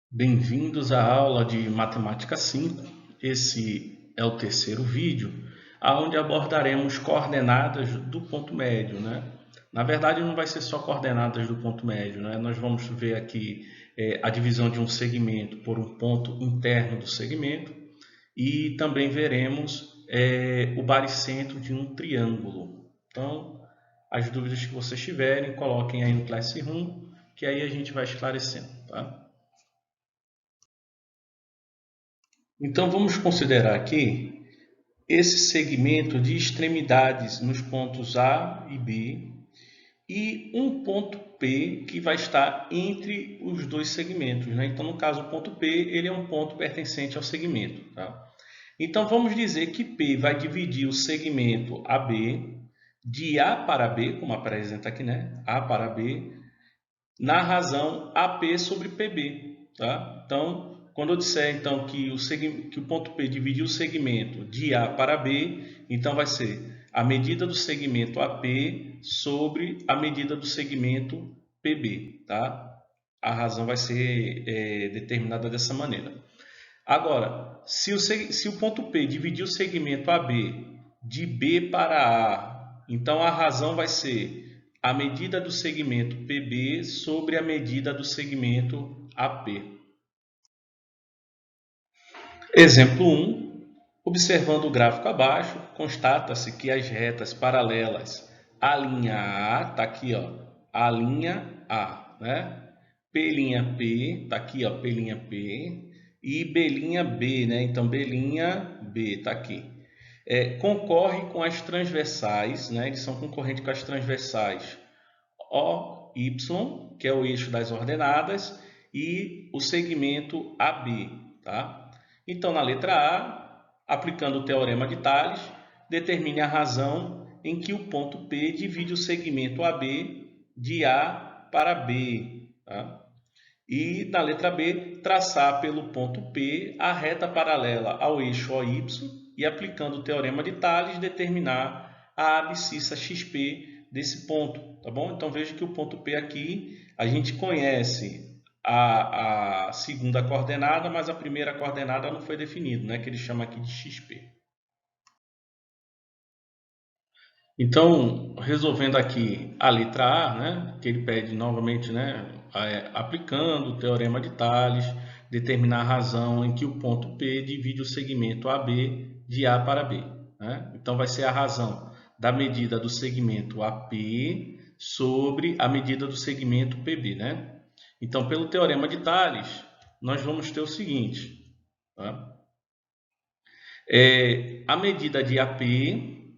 Bem-vindos à aula de Matemática 5. Esse é o terceiro vídeo, onde abordaremos coordenadas do ponto médio, né? Na verdade, não vai ser só coordenadas do ponto médio, né? Nós vamos ver aqui a divisão de um segmento por um ponto interno do segmento e também veremos o baricentro de um triângulo. Então, as dúvidas que vocês tiverem, coloquem aí no Classroom, que aí a gente vai esclarecendo, tá? Então, vamos considerar aqui esse segmento de extremidades nos pontos A e B e um ponto P que vai estar entre os dois segmentos, né? Então, no caso, o ponto P ele é um ponto pertencente ao segmento. Tá? Então, vamos dizer que P vai dividir o segmento AB de A para B, como apresenta aqui, né? A para B, na razão AP sobre PB. Tá? Então, quando eu disser então, que o ponto P dividiu o segmento de A para B, então vai ser a medida do segmento AP sobre a medida do segmento PB. Tá? A razão vai ser determinada dessa maneira. Agora, se o ponto P dividir o segmento AB de B para A, então a razão vai ser a medida do segmento PB sobre a medida do segmento AP. Exemplo 1. Observando o gráfico abaixo, constata-se que as retas paralelas à linha A, está aqui, ó, a linha A, né? P' está aqui, ó, P', e B' né? Então, B' está aqui. Concorre com as transversais, né? Eles são concorrentes com as transversais OY, que é o eixo das ordenadas, e o segmento AB, tá? Então, na letra A, aplicando o teorema de Tales, determine a razão em que o ponto P divide o segmento AB de A para B, tá? E na letra B, traçar pelo ponto P a reta paralela ao eixo OY e, aplicando o teorema de Tales, determinar a abscissa XP desse ponto, tá bom? Então veja que o ponto P aqui, a gente conhece a segunda coordenada, mas a primeira coordenada não foi definida, né? Que ele chama aqui de XP. Então, resolvendo aqui a letra A, né, que ele pede novamente, né, aplicando o teorema de Tales, determinar a razão em que o ponto P divide o segmento AB de A para B. Né? Então, vai ser a razão da medida do segmento AP sobre a medida do segmento PB. Né? Então, pelo teorema de Tales, nós vamos ter o seguinte. Tá? A medida de AP,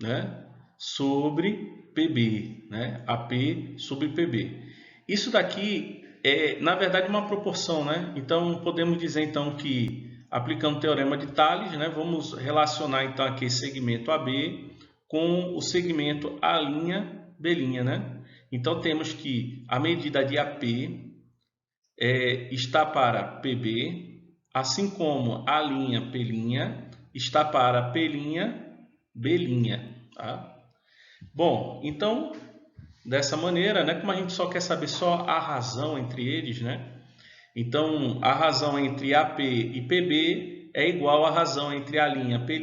né, sobre PB, né, AP sobre PB. Isso daqui é, na verdade, uma proporção, né? Então, podemos dizer então que, aplicando o teorema de Tales, né, vamos relacionar então aqui segmento AB com o segmento A'B', né? Então, temos que a medida de AP está para PB, assim como a linha P' está para P', B'. Tá? Bom, então, dessa maneira, né, como a gente só quer saber só a razão entre eles, né? Então, a razão entre AP e PB é igual à razão entre a linha P'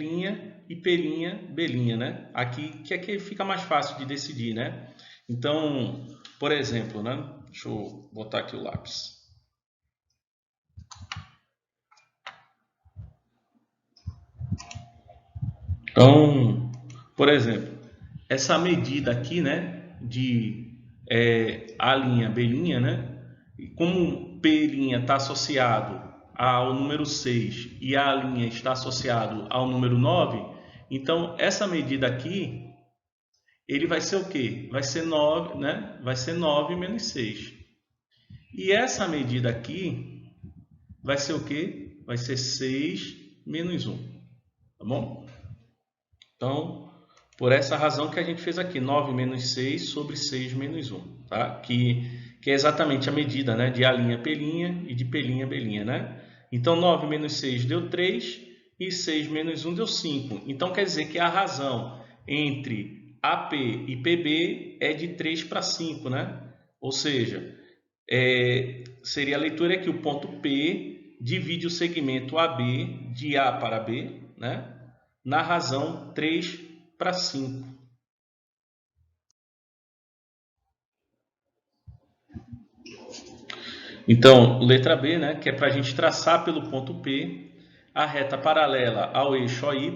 e P', né? Aqui que é que fica mais fácil de decidir, né? Então, por exemplo, né? Deixa eu botar aqui o lápis. Então, por exemplo, essa medida aqui, né, de A', B', né, como P' está associado ao número 6 e A' está associado ao número 9, então essa medida aqui, ele vai ser o quê? Vai ser 9, né? Vai ser 9 menos 6. E essa medida aqui vai ser o quê? Vai ser 6 menos 1, tá bom? Então, por essa razão que a gente fez aqui, 9 menos 6 sobre 6 menos 1, tá? Que é exatamente a medida, né, de A'P' e de P'B', né? Então, 9 menos 6 deu 3 e 6 menos 1 deu 5. Então, quer dizer que a razão entre AP e PB é de 3 para 5, né? Ou seja, seria a leitura que o ponto P divide o segmento AB de A para B, né, na razão 3 para 5. Então, letra B, né, que é para a gente traçar pelo ponto P a reta paralela ao eixo OY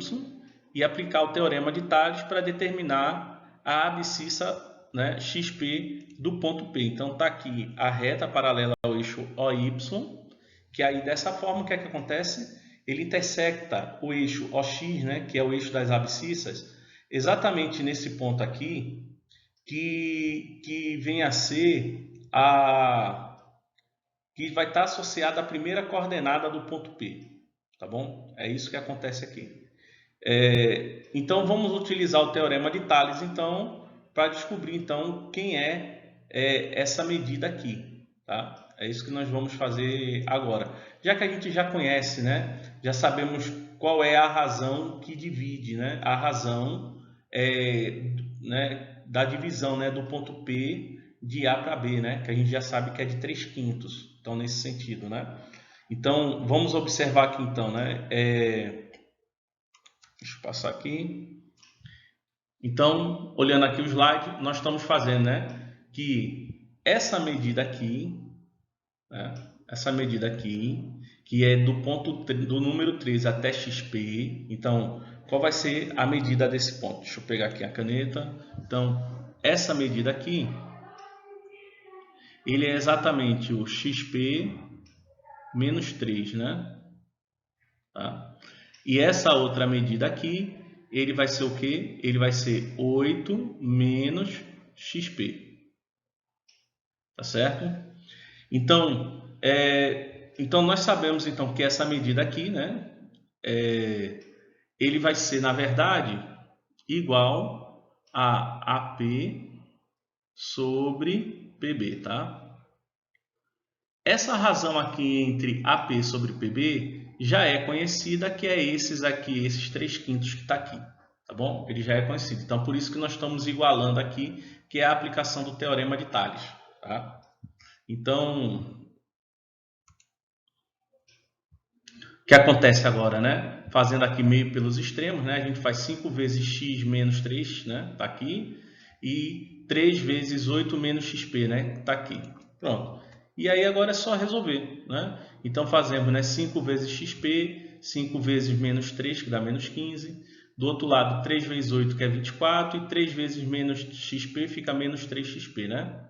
e aplicar o teorema de Tales para determinar a abscissa, né, XP do ponto P. Então, está aqui a reta paralela ao eixo OY, que aí dessa forma o que é que acontece? Ele intersecta o eixo OX, né, que é o eixo das abscissas, exatamente nesse ponto aqui, que vem a ser que vai estar associada à primeira coordenada do ponto P, tá bom? É isso que acontece aqui. Então vamos utilizar o teorema de Tales então para descobrir então quem é essa medida aqui, tá? É isso que nós vamos fazer agora. Já que a gente já conhece, né? Já sabemos qual é a razão que divide, né? A razão né, da divisão, né, do ponto P de A para B, né? Que a gente já sabe que é de 3/5. Então nesse sentido, né? Então vamos observar aqui então, né? Deixa eu passar aqui. Então, olhando aqui o slide, nós estamos fazendo, né, que essa medida aqui, né, essa medida aqui, que é do ponto do número 13 até XP. Então, qual vai ser a medida desse ponto? Deixa eu pegar aqui a caneta. Então, essa medida aqui, ele é exatamente o XP menos 3, né? Tá? E essa outra medida aqui, ele vai ser o quê? Ele vai ser 8 menos XP. Tá certo? Então, então nós sabemos então que essa medida aqui, né? Ele vai ser, na verdade, igual a AP sobre PB, tá? Essa razão aqui entre AP sobre PB já é conhecida, que é esses aqui, esses 3/5 que está aqui, tá bom? Ele já é conhecido. Então, por isso que nós estamos igualando aqui, que é a aplicação do teorema de Tales, tá? Então, o que acontece agora, né? Fazendo aqui meio pelos extremos, né? A gente faz 5 vezes x menos 3, né? Tá aqui. E 3 vezes 8 menos xp, né? Tá aqui. Pronto. E aí agora é só resolver, né? Então fazemos, né, 5 vezes xp, 5 vezes menos 3, que dá menos 15. Do outro lado, 3 vezes 8, que é 24. E 3 vezes menos xp fica menos 3xp, né?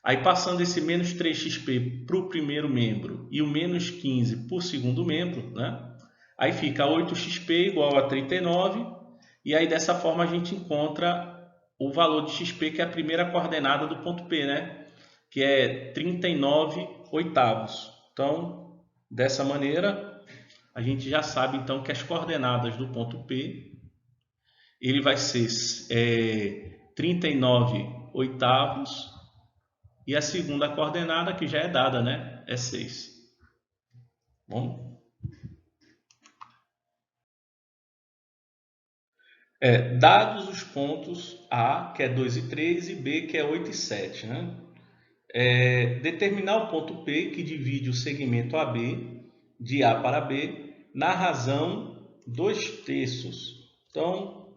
Aí passando esse menos 3xp para o primeiro membro e o menos 15 para o segundo membro, né? Aí fica 8xp igual a 39. E aí dessa forma a gente encontra o valor de xp, que é a primeira coordenada do ponto P, né? Que é 39 oitavos. Então, dessa maneira, a gente já sabe então que as coordenadas do ponto P, ele vai ser 39 oitavos, e a segunda coordenada, que já é dada, né, é 6. Bom? Dados os pontos A, que é 2 e 3, e B, que é 8 e 7, né? Determinar o ponto P, que divide o segmento AB, de A para B, na razão 2/3. Então,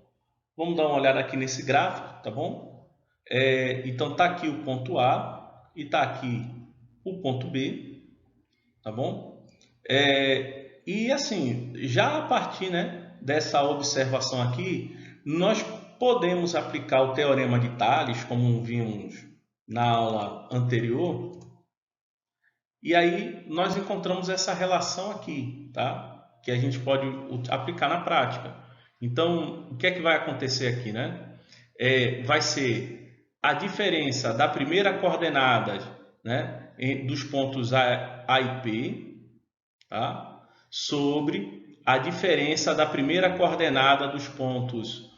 vamos dar uma olhada aqui nesse gráfico, tá bom? Então, está aqui o ponto A e está aqui o ponto B, tá bom? E assim, já a partir, né, dessa observação aqui, nós podemos aplicar o teorema de Tales, como vimos na aula anterior, e aí nós encontramos essa relação aqui, tá? Que a gente pode aplicar na prática. Então, o que é que vai acontecer aqui, né? Vai ser a diferença da primeira coordenada, né, dos pontos A e P, tá? Sobre a diferença da primeira coordenada dos pontos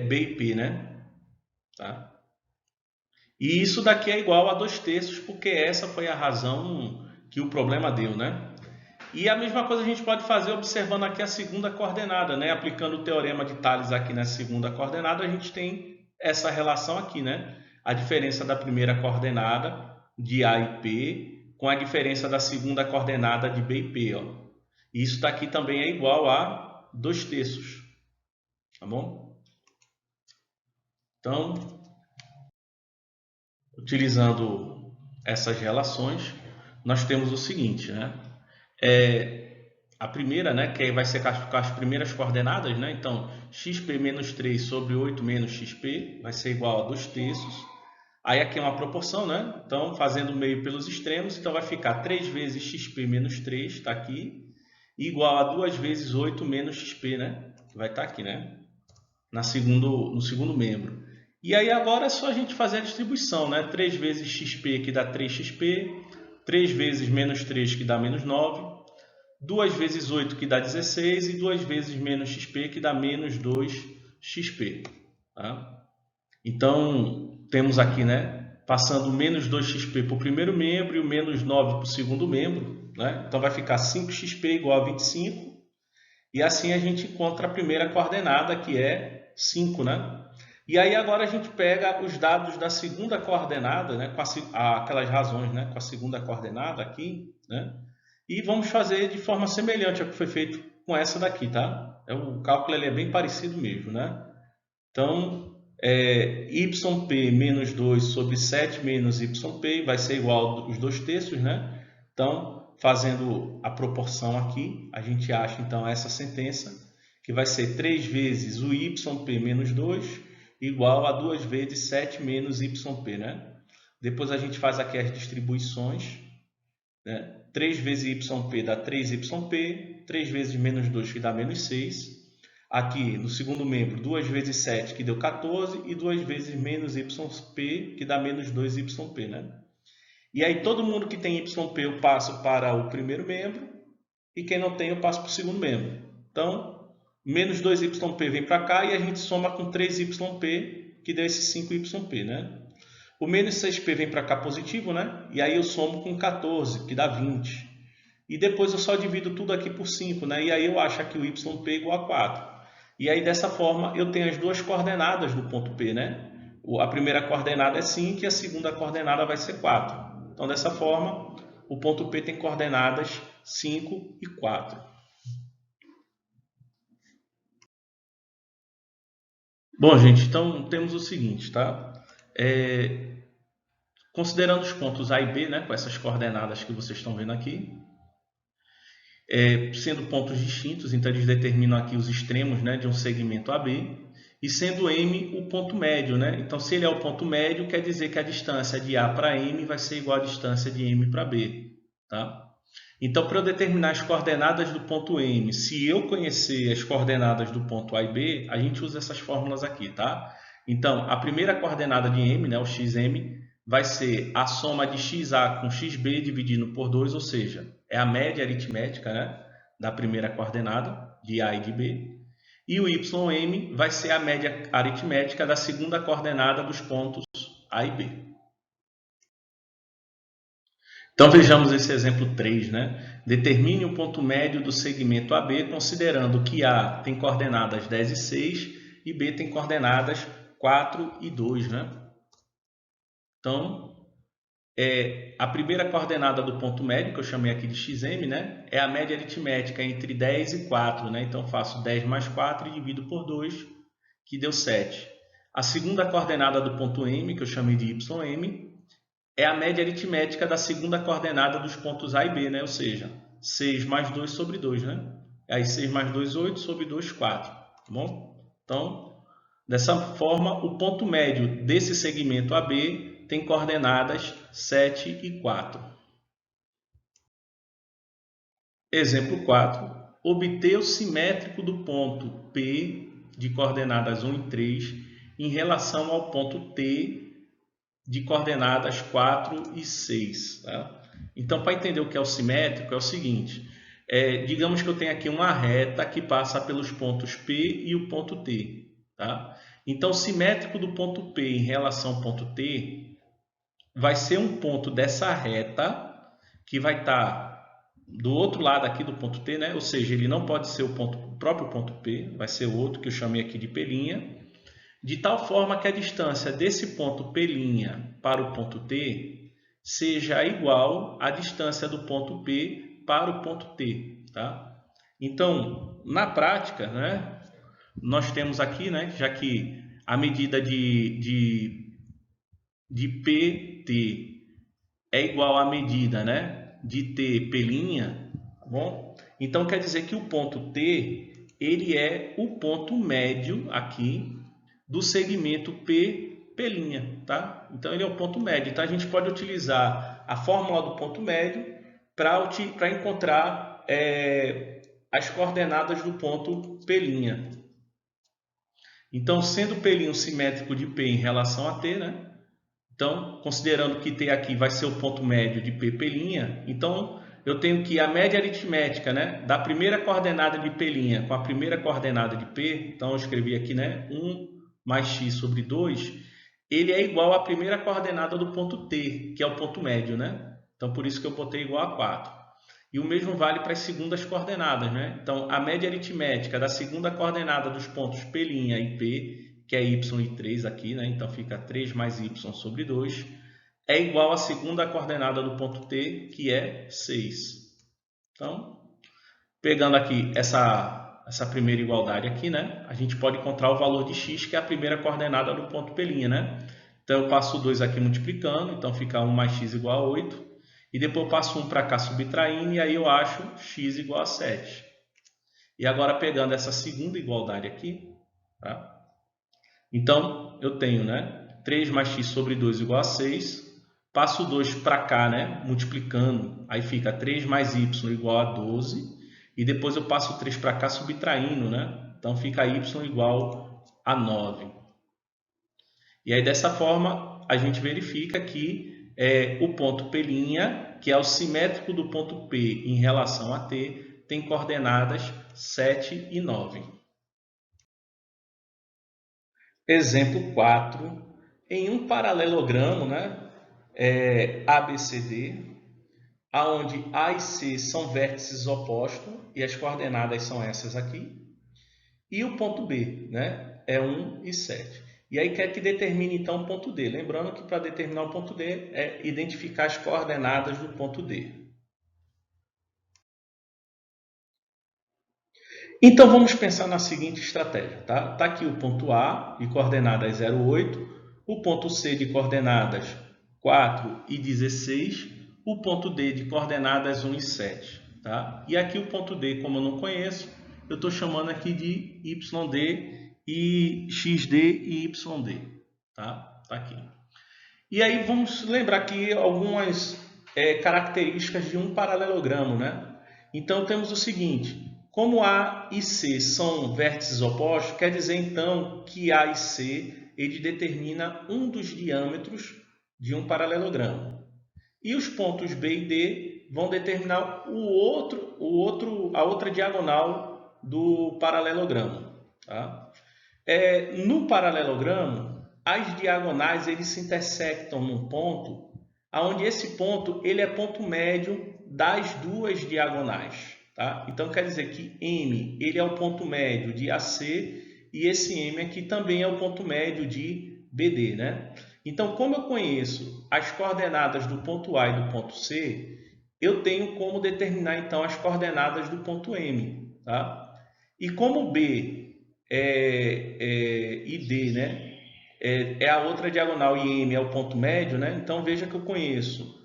B e P, né? Tá? E isso daqui é igual a 2/3, porque essa foi a razão que o problema deu, né? E a mesma coisa a gente pode fazer observando aqui a segunda coordenada, né? Aplicando o teorema de Tales aqui na segunda coordenada, a gente tem essa relação aqui, né? A diferença da primeira coordenada de A e P com a diferença da segunda coordenada de B e P. Ó. Isso daqui também é igual a 2/3. Tá bom? Então, utilizando essas relações, nós temos o seguinte, né? A primeira, né, que vai ser com as primeiras coordenadas, né? Então, xp menos 3 sobre 8 menos xp vai ser igual a 2/3. Aí aqui é uma proporção, né? Então, fazendo o meio pelos extremos, então vai ficar 3 vezes xp menos 3, está aqui, igual a 2 vezes 8 menos xp, né? Vai estar aqui, né? No segundo membro. E aí agora é só a gente fazer a distribuição, né? 3 vezes xp, que dá 3xp, 3 vezes menos 3, que dá menos 9, 2 vezes 8, que dá 16, e 2 vezes menos xp, que dá menos 2xp. Tá? Então, temos aqui, né, passando o menos 2xp para o primeiro membro e o menos 9 para o segundo membro. Né? Então, vai ficar 5xp igual a 25. E assim a gente encontra a primeira coordenada, que é 5. Né? E aí agora a gente pega os dados da segunda coordenada, né, com aquelas razões, né, com a segunda coordenada aqui, né? E vamos fazer de forma semelhante ao que foi feito com essa daqui, tá? O cálculo ele é bem parecido mesmo, né? Então, yp menos 2 sobre 7 menos yp vai ser igual aos 2/3, né? Então, fazendo a proporção aqui, a gente acha então essa sentença, que vai ser 3 vezes o yp menos 2 igual a 2 vezes 7 menos yp, né? Depois a gente faz aqui as distribuições, né? 3 vezes yp dá 3yp, 3 vezes menos 2 que dá menos 6. Aqui no segundo membro, 2 vezes 7 que deu 14 e 2 vezes menos yp que dá menos 2yp. Né? E aí todo mundo que tem yp eu passo para o primeiro membro e quem não tem eu passo para o segundo membro. Então, menos 2yp vem para cá e a gente soma com 3yp que deu esse 5yp. Né? O menos 6p vem para cá positivo, né? E aí eu somo com 14, que dá 20. E depois eu só divido tudo aqui por 5, né? E aí eu acho aqui o yp igual a 4. E aí dessa forma eu tenho as duas coordenadas do ponto P, né? A primeira coordenada é 5 e a segunda coordenada vai ser 4. Então dessa forma o ponto P tem coordenadas 5 e 4. Bom, gente, então temos o seguinte, tá? Considerando os pontos A e B, né, com essas coordenadas que vocês estão vendo aqui, sendo pontos distintos, então eles determinam aqui os extremos, né, de um segmento AB, e sendo M o ponto médio. Né? Então, se ele é o ponto médio, quer dizer que a distância de A para M vai ser igual à distância de M para B. Tá? Então, para eu determinar as coordenadas do ponto M, se eu conhecer as coordenadas do ponto A e B, a gente usa essas fórmulas aqui. Tá? Então, a primeira coordenada de M, né, o xm, vai ser a soma de xa com xb dividido por 2, ou seja, é a média aritmética, né, da primeira coordenada, de A e de B. E o ym vai ser a média aritmética da segunda coordenada dos pontos A e B. Então vejamos esse exemplo 3. Né? Determine o ponto médio do segmento AB, considerando que A tem coordenadas 10 e 6 e B tem coordenadas 4 e 2. Né? Então, a primeira coordenada do ponto médio, que eu chamei aqui de xm, né, é a média aritmética entre 10 e 4. Né? Então, faço 10 mais 4 e divido por 2, que deu 7. A segunda coordenada do ponto M, que eu chamei de ym, é a média aritmética da segunda coordenada dos pontos A e B, né? Ou seja, 6 mais 2 sobre 2. Né? Aí 6 mais 2, 8, sobre 2, 4. Tá bom? Então, dessa forma, o ponto médio desse segmento AB tem coordenadas 7 e 4. Exemplo 4. Obter o simétrico do ponto P de coordenadas 1 e 3 em relação ao ponto T de coordenadas 4 e 6. Tá? Então, para entender o que é o simétrico, é o seguinte. Digamos que eu tenho aqui uma reta que passa pelos pontos P e o ponto T. Tá? Então, o simétrico do ponto P em relação ao ponto T vai ser um ponto dessa reta que vai estar do outro lado aqui do ponto T, né? Ou seja, ele não pode ser o próprio ponto P, vai ser outro que eu chamei aqui de P', de tal forma que a distância desse ponto P' para o ponto T seja igual à distância do ponto P para o ponto T, tá? Então, na prática, né, nós temos aqui, né, já que a medida de PT é igual à medida, né, de T P', tá bom? Então quer dizer que o ponto T, ele é o ponto médio aqui do segmento P', tá? Então ele é o ponto médio. Então a gente pode utilizar a fórmula do ponto médio para encontrar as coordenadas do ponto P'. Então, sendo P' simétrico de P em relação a T, né? Então, considerando que T aqui vai ser o ponto médio de P', então eu tenho que a média aritmética, né, da primeira coordenada de P' com a primeira coordenada de P, então eu escrevi aqui, né, 1 mais x sobre 2, ele é igual à primeira coordenada do ponto T, que é o ponto médio, né? Então, por isso que eu botei igual a 4. E o mesmo vale para as segundas coordenadas, né? Então, a média aritmética da segunda coordenada dos pontos P' e P, que é y e 3 aqui, né? Então fica 3 mais y sobre 2, é igual à segunda coordenada do ponto T, que é 6. Então, pegando aqui essa primeira igualdade aqui, né? A gente pode encontrar o valor de x, que é a primeira coordenada do ponto P', né? Então eu passo o 2 aqui multiplicando, então fica 1 mais x igual a 8. E depois eu passo 1 para cá subtraindo, e aí eu acho x igual a 7. E agora pegando essa segunda igualdade aqui, tá? Então eu tenho, né, 3 mais x sobre 2 igual a 6. Passo o 2 para cá, né, multiplicando, aí fica 3 mais y igual a 12. E depois eu passo o 3 para cá subtraindo, né? Então fica y igual a 9. E aí dessa forma a gente verifica que o ponto P', que é o simétrico do ponto P em relação a T, tem coordenadas 7 e 9. Exemplo 4. Em um paralelogramo, né, ABCD, onde A e C são vértices opostos, e as coordenadas são essas aqui, e o ponto B, né, é 1 e 7. E aí quer que determine então o ponto D. Lembrando que para determinar o ponto D é identificar as coordenadas do ponto D. Então vamos pensar na seguinte estratégia, tá? Tá aqui o ponto A de coordenadas 0, 8, o ponto C de coordenadas 4 e 16, o ponto D de coordenadas 1 e 7, tá? E aqui o ponto D, como eu não conheço, eu estou chamando aqui de YD e XD e YD, tá? Tá aqui. E aí vamos lembrar aqui algumas características de um paralelogramo, né? Então temos o seguinte: como A e C são vértices opostos, quer dizer então que A e C ele determina um dos diâmetros de um paralelogramo. E os pontos B e D vão determinar a outra diagonal do paralelogramo, tá? No paralelogramo, as diagonais eles se intersectam num ponto, onde esse ponto ele é ponto médio das duas diagonais, tá? Então quer dizer que M ele é o ponto médio de AC e esse M aqui também é o ponto médio de BD, né? Então, como eu conheço as coordenadas do ponto A e do ponto C, eu tenho como determinar então as coordenadas do ponto M, tá? E como B e D, né, é a outra diagonal e M é o ponto médio, né? Então veja que eu conheço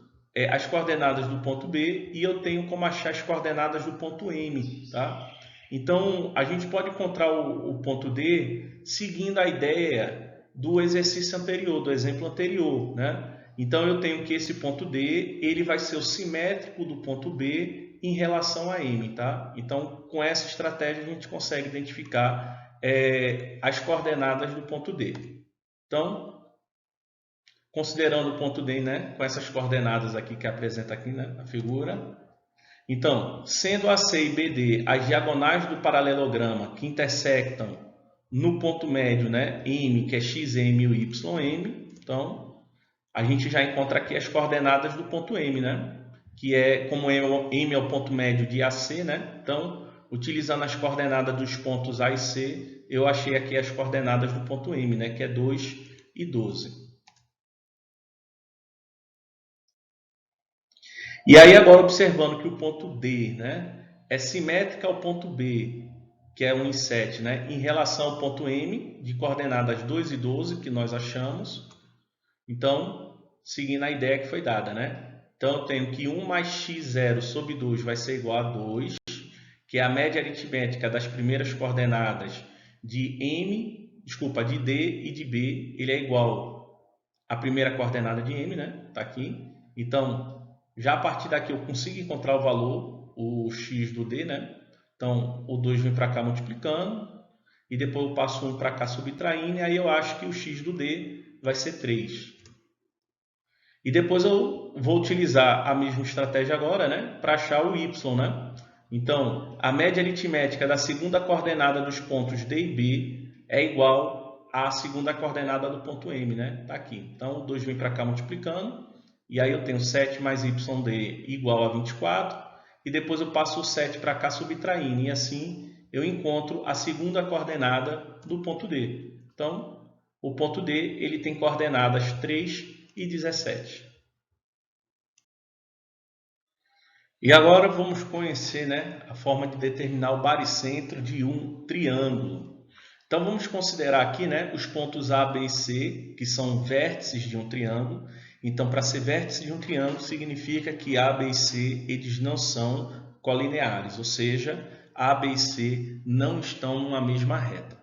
as coordenadas do ponto B e eu tenho como achar as coordenadas do ponto M, tá? Então a gente pode encontrar o ponto D seguindo a ideia do exercício anterior, do exemplo anterior, né? Então eu tenho que esse ponto D ele vai ser o simétrico do ponto B em relação a M, tá? Então com essa estratégia a gente consegue identificar as coordenadas do ponto D. Então, considerando o ponto D, né, com essas coordenadas aqui que apresenta aqui, né, na figura. Então, sendo AC e BD as diagonais do paralelograma que intersectam no ponto médio, né, M, que é XM e YM, então a gente já encontra aqui as coordenadas do ponto M, né, que é como M é o ponto médio de AC, né, então utilizando as coordenadas dos pontos A e C, eu achei aqui as coordenadas do ponto M, né, que é 2 e 12. E aí agora observando que o ponto D, né, é simétrico ao ponto B, que é 1 e 7, né, em relação ao ponto M, de coordenadas 2 e 12, que nós achamos. Então, seguindo a ideia que foi dada, né? Então, eu tenho que 1 mais x0 sobre 2 vai ser igual a 2, que é a média aritmética das primeiras coordenadas de de D e de B, ele é igual à primeira coordenada de M, né? Está aqui. Então, já a partir daqui eu consigo encontrar o valor, o x do D, né? Então, o 2 vem para cá multiplicando, e depois eu passo 1 para cá subtraindo, e aí eu acho que o x do D vai ser 3. E depois eu vou utilizar a mesma estratégia agora, né, para achar o y, né? Então, a média aritmética da segunda coordenada dos pontos D e B é igual à segunda coordenada do ponto M, né? Tá aqui. Então, o 2 vem para cá multiplicando, e aí eu tenho 7 mais YD igual a 24, e depois eu passo o 7 para cá subtraindo, e assim eu encontro a segunda coordenada do ponto D. Então, o ponto D ele tem coordenadas 3 e 17. E agora vamos conhecer, né, a forma de determinar o baricentro de um triângulo. Então vamos considerar aqui, né, os pontos A, B e C, que são vértices de um triângulo. Então, para ser vértice de um triângulo, significa que A, B e C eles não são colineares, ou seja, A, B e C não estão numa mesma reta.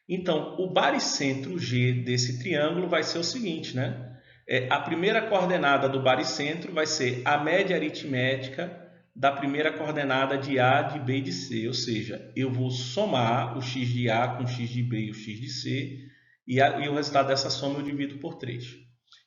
Então, o baricentro G desse triângulo vai ser o seguinte, né? A primeira coordenada do baricentro vai ser a média aritmética da primeira coordenada de A, de B e de C. Ou seja, eu vou somar o x de A com o x de B e o x de C, e o resultado dessa soma eu divido por 3.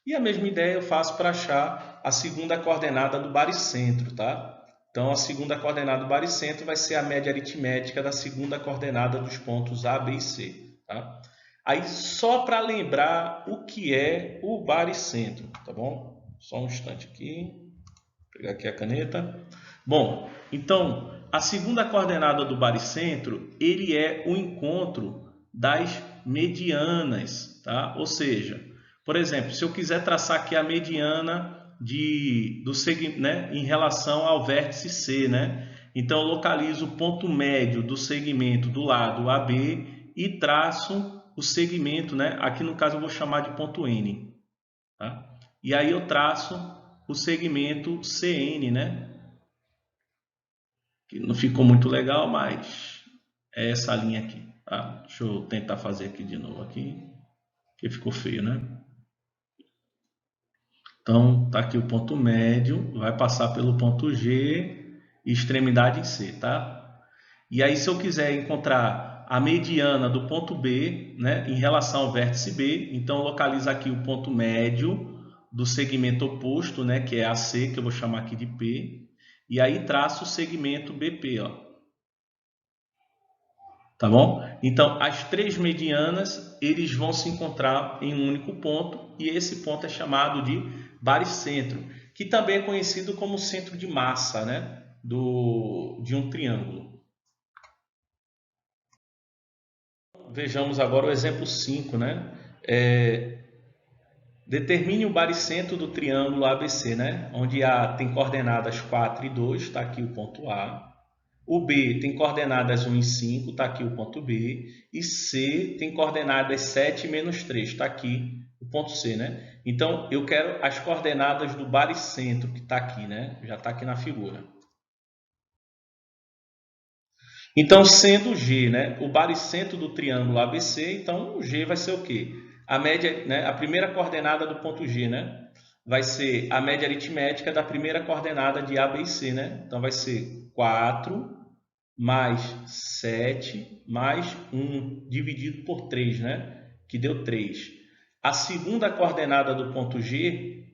E a mesma ideia eu faço para achar a segunda coordenada do baricentro, tá? Então, a segunda coordenada do baricentro vai ser a média aritmética da segunda coordenada dos pontos A, B e C. Tá? Aí, só para lembrar o que é o baricentro, tá bom? Só um instante aqui. Vou pegar aqui a caneta. Bom, então, a segunda coordenada do baricentro, ele é o encontro das medianas, tá? Ou seja, por exemplo, se eu quiser traçar aqui a mediana do segmento, né, em relação ao vértice C, né? Então, eu localizo o ponto médio do segmento do lado AB e traço o segmento, né? Aqui no caso eu vou chamar de ponto N, tá? E aí eu traço o segmento CN, né? Que não ficou muito legal, mas é essa linha aqui, tá? Deixa eu tentar fazer aqui de novo aqui, que ficou feio, né? Então, tá aqui o ponto médio, vai passar pelo ponto G e extremidade em C, tá? E aí, se eu quiser encontrar a mediana do ponto B, né, em relação ao vértice B, então localiza aqui o ponto médio do segmento oposto, né, que é AC, que eu vou chamar aqui de P, e aí traço o segmento BP, ó. Tá bom? Então, as três medianas, eles vão se encontrar em um único ponto, e esse ponto é chamado de baricentro, que também é conhecido como centro de massa, né, de um triângulo. Vejamos agora o exemplo 5, né? Determine o baricentro do triângulo ABC, né? Onde A tem coordenadas 4 e 2, está aqui o ponto A. O B tem coordenadas 1 e 5, está aqui o ponto B. E C tem coordenadas 7 e menos 3, está aqui o ponto C, né? Então, eu quero as coordenadas do baricentro, que está aqui, né? Já está aqui na figura. Então, sendo G, né, o baricentro do triângulo ABC, então o G vai ser o quê? A média, né, a primeira coordenada do ponto G, né, vai ser a média aritmética da primeira coordenada de A, B e C, né? Então vai ser 4 mais 7 mais 1 dividido por 3, né? Que deu 3. A segunda coordenada do ponto G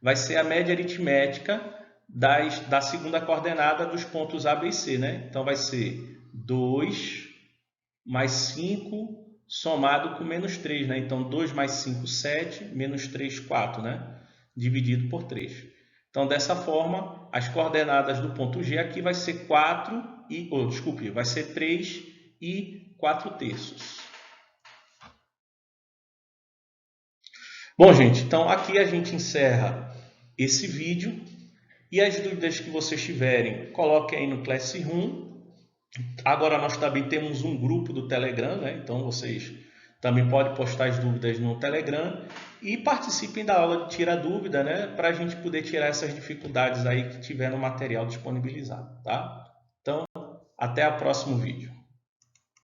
vai ser a média aritmética da segunda coordenada dos pontos A, B e C, né? Então vai ser 2 mais 5 somado com menos 3, né? Então 2 mais 5, 7, menos 3, 4, né? Dividido por 3. Então dessa forma, as coordenadas do ponto G aqui vai ser 4 e, vai ser 3 e 4 terços. Bom, gente, então aqui a gente encerra esse vídeo E as dúvidas que vocês tiverem, coloquem aí no Classroom. Agora nós também temos um grupo do Telegram, né? Então vocês também podem postar as dúvidas no Telegram e participem da aula de Tira Dúvida, né? Para a gente poder tirar essas dificuldades aí que tiver no material disponibilizado, tá? Então, até o próximo vídeo.